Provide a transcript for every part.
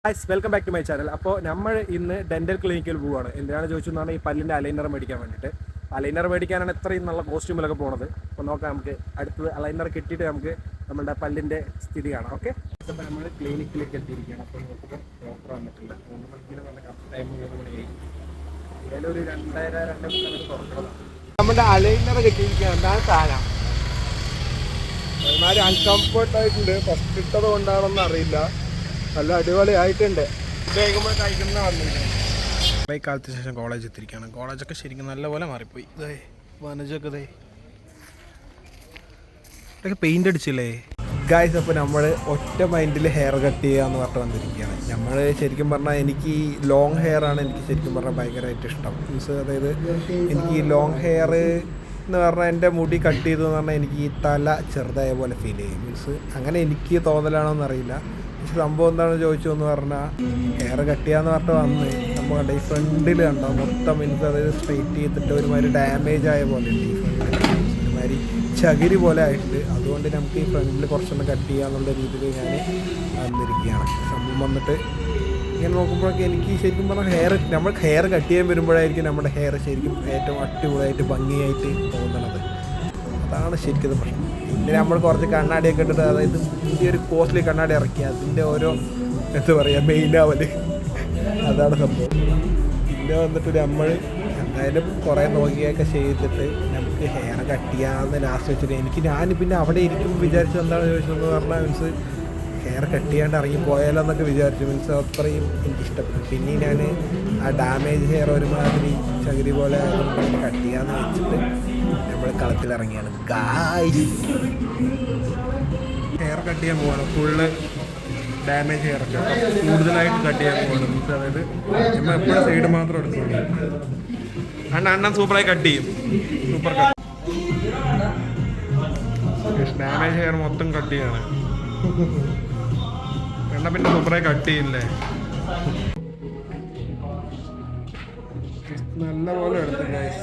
Guys welcome back to my channel. അപ്പോൾ നമ്മൾ ഇന്ന് ഡെന്റൽ ക്ലിനിക്കിൽ പോവുകയാണ്. എന്തിനാണ് ചോദിച്ചെന്നാണ് ഈ പല്ലിൻ്റെ അലൈനർ മേടിക്കാൻ വേണ്ടിയിട്ട്. അലൈനർ മേടിക്കാനാണ് ഇത്രയും നല്ല കോസ്റ്റ്യൂമിലൊക്കെ പോകുന്നത്. അപ്പോൾ നോക്കാം, നമുക്ക് അടുത്തത് അലൈനർ കിട്ടിയിട്ട് നമുക്ക് നമ്മുടെ പല്ലിൻ്റെ സ്ഥിതി കാണാം. ഓക്കെ, അപ്പോൾ നമ്മൾ ക്ലിനിക്കിലേക്ക് എത്തിയിരിക്കുകയാണ്. അപ്പോൾ നോക്കുമ്പോൾ ഡോക്ടർ വന്നിട്ടില്ല. 3 മണിക്ക് നല്ല കറക്റ്റ് ടൈം 3 മണിയായി. ഏതായാലും ഒരു 2:30-2:30 തുറക്കുന്നതാണ്. നമ്മുടെ അലൈനർ കിട്ടിയിരിക്കുകയാണ്. എന്താണ് സാധനം? ഒരുമാതിരി അൺകംഫർട്ട് ആയിട്ടുണ്ട്. ഫസ്റ്റ് ഇട്ടത് കൊണ്ടാണെന്ന് അറിയില്ല. നല്ല അടിപൊളി ആയിട്ടുണ്ട്. ഉപയോഗിക്കുമ്പോൾ കഴിക്കുന്ന വന്നിരിക്കണം. ഈ കാലത്തിന് ശേഷം കോളേജ് എത്തിയിരിക്കുകയാണ്. കോളേജൊക്കെ ശരിക്കും നല്ലപോലെ മാറിപ്പോയി. ഇതേ വനജൊക്കെ ഇതേ ഇതൊക്കെ പെയിൻ്റ് അടിച്ചില്ലേ ഗായ്സ്. അപ്പോൾ നമ്മൾ ഒറ്റ മൈൻഡിൽ ഹെയർ കട്ട് ചെയ്യാന്ന് പറഞ്ഞിട്ട് വന്നിരിക്കുകയാണ്. നമ്മൾ ശരിക്കും പറഞ്ഞാൽ എനിക്ക് ഈ ലോങ് ഹെയർ ആണ് എനിക്ക് ശരിക്കും പറഞ്ഞാൽ ഭയങ്കരമായിട്ട് ഇഷ്ടം. മീൻസ് അതായത് എനിക്ക് ഈ ലോങ് ഹെയർ എന്ന് പറഞ്ഞാൽ എൻ്റെ മുടി കട്ട് ചെയ്തതെന്ന് പറഞ്ഞാൽ എനിക്ക് ഈ തല ചെറുതായ പോലെ ഫീൽ ചെയ്യും. മീൻസ് അങ്ങനെ എനിക്ക് തോന്നലാണോ എന്നറിയില്ല. സംഭവം എന്താണെന്ന് ചോദിച്ചു എന്ന് പറഞ്ഞാൽ ഹെയർ കട്ട് ചെയ്യാന്ന് പറഞ്ഞിട്ട് വന്ന് നമ്മൾ കണ്ട ഈ ഫ്രണ്ടിൽ കണ്ടോ മൊത്തം മീൻസ് അതായത് സ്ട്രെയിറ്റ് ചെയ്തിട്ട് ഒരുമാതിരി ഡാമേജ് ആയ പോലെ ഉണ്ട്. ഈ ഫ്രണ്ടിൽ ഒരുമാതിരി ചകിരി പോലെ ആയിട്ട്. അതുകൊണ്ട് നമുക്ക് ഈ ഫ്രണ്ടിൽ കുറച്ചൊന്ന് കട്ട് ചെയ്യാന്നുള്ള രീതിയിൽ ഞാൻ വന്നിരിക്കുകയാണ്. സംഭവം വന്നിട്ട് ഇങ്ങനെ നോക്കുമ്പോഴൊക്കെ എനിക്ക് ശരിക്കും പറഞ്ഞാൽ നമ്മൾ ഹെയർ കട്ട് ചെയ്യാൻ വരുമ്പോഴായിരിക്കും നമ്മുടെ ഹെയർ ശരിക്കും ഏറ്റവും അടിപൊളിയായിട്ട് ഭംഗിയായിട്ട് തോന്നണത്. അതാണ് ശരിക്കും പ്രശ്നം. പിന്നെ നമ്മൾ കുറച്ച് കണ്ണാടിയൊക്കെ ഇട്ടിട്ട്, അതായത് ഈ ഒരു കോസ്റ്റ്ലി കണ്ണാടി ഇറക്കി അതിൻ്റെ ഓരോ എന്താ പറയുക മെയിനാവല്, അതാണ് സംഭവം. പിന്നെ വന്നിട്ട് നമ്മൾ എന്തായാലും കുറേ നോക്കിയൊക്കെ ചെയ്തിട്ട് നമുക്ക് ഹെയർ കട്ട് ചെയ്യാമെന്ന് ലാസ്റ്റ് വെച്ചിട്ട് ഞാൻ പിന്നെ അവിടെ ഇരിക്കുമ്പോൾ വിചാരിച്ചത് എന്താണെന്ന് ചോദിച്ചതെന്ന് പറഞ്ഞാൽ മീൻസ് ഹെയർ കട്ട് ചെയ്യാണ്ട് ഇറങ്ങിപ്പോയാലോ എന്നൊക്കെ വിചാരിച്ചു. മീൻസ് അത്രയും എനിക്കിഷ്ടപ്പെട്ടു. പിന്നെ ഞാൻ ആ ഡാമേജ് ഹെയർ ഒരുമാതിരി ചകിരി പോലെ ആയതുകൊണ്ട് കട്ട് ചെയ്യാമെന്ന് വെച്ചിട്ട് നമ്മൾ കളത്തിലിറങ്ങിയാണ്. ഗായ്സ് ഹെയർ കട്ട് ചെയ്യാൻ പോവാണ്. ഫുള്ള് ഡാമേജ് ഹെയർ ഒക്കെ കൂടുതലായിട്ട് കട്ട് ചെയ്യാൻ പോവാണ്. മീൻസ് അതായത് നമ്മൾ എപ്പോഴും സൈഡ് മാത്രം എടുക്കുള്ളൂ. അണ്ണൻ സൂപ്പറായി കട്ട് ചെയ്യും. Super cut. ഡാമേജ് ഹെയർ മൊത്തം കട്ട് ചെയ്യാണ്. വേണ്ട പിന്നെ സൂപ്പറായി കട്ട് ചെയ്യില്ലേ. നല്ല പോലെ എടുത്തു guys.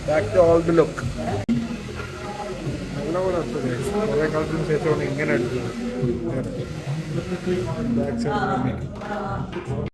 Back to old look. നല്ല പോലെ എടുത്തു ഗൈസ്. കുറേ കാലത്തിന് ശേഷമാണ് ഇങ്ങനെ എടുത്തത്. Back side